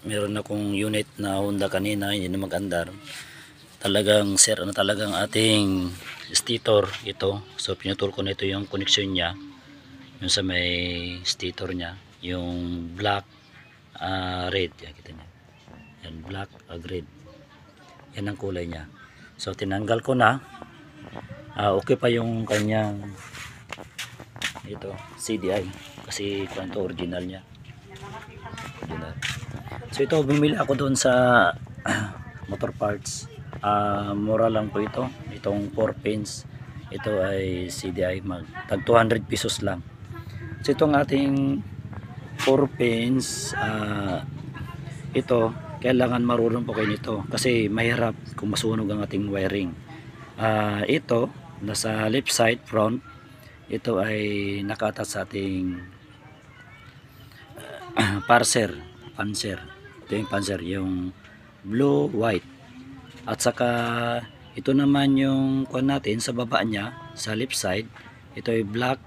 Meron akong unit na Honda kanina, hindi na mag-andar. Talagang sir, talagang ating stator ito. So pinutol ko na ito yung connection niya. Yung sa may stator niya, yung black, red. Yan, kita niyo. Yan, black, red. Yan ang kulay niya. So tinanggal ko na. Okay pa yung kanyang ito, CDI. Kasi kwanto original niya. Original. So ito, bumili ako doon sa motor parts. Mura lang po ito. Itong 4 pins. Ito ay CDI, tag 200 pesos lang. So itong ating 4 pins, ito, kailangan marunong po kayo nito. Kasi mahirap kung masunog ang ating wiring. Ito, nasa left side front. Ito ay nakatas sa ating panser. Ito yung panser, yung blue, white. At saka ito naman yung kuan natin sa baba niya, sa left side. Ito ay black,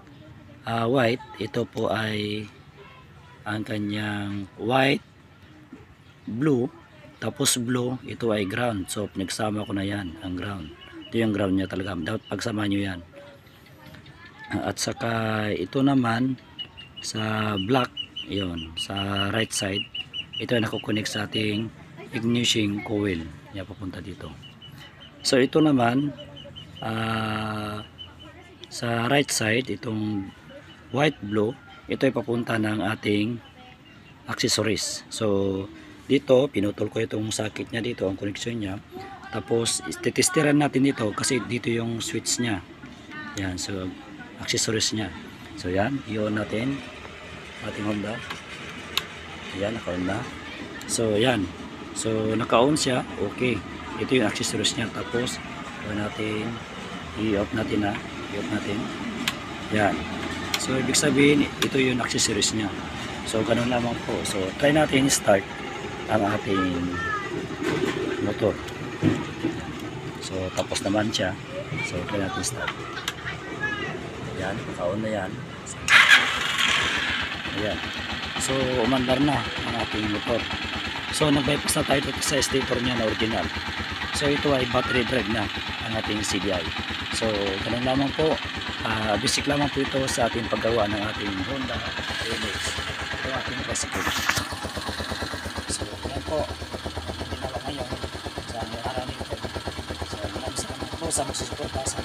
white. Ito po ay ang kanyang white, blue, tapos blue. Ito ay ground. So nagsama ko na yan, ang ground. Ito yung ground niya talaga. Dapat pagsama nyo yan. At saka ito naman sa black, yon sa right side. Ito ay nakukonek sa ating ignition coil niya papunta dito. So ito naman sa right side, itong white blue, ito ay papunta ng ating accessories. So dito pinutol ko itong socket niya dito, ang connection niya. Tapos titestiran natin dito kasi dito yung switch niya. Yan, so accessories niya. So yan, i-on natin ating Honda. Yan, naka-on na. So yan, so naka-on siya. Okay, ito yung accessories niya. Tapos natin i-off natin na, i-off natin. Yan, so ibig sabihin ito yung accessories niya. So ganun lamang po. So try natin start ang ating motor. So tapos naman siya. So try natin start. Yan, naka-on na yan. Ayan. So umandar na ang ating motor. So nag-bypass na tayo sa stator niya na original. So ito ay battery drive na ang ating CDI. So ganun lamang po. Basic lamang po ito sa ating paggawa ng ating Honda Remix. Ito ating bicycle. So yan po. Ginawa ngayon sa araw nito. So maraming salamat po sa magsusuporta sa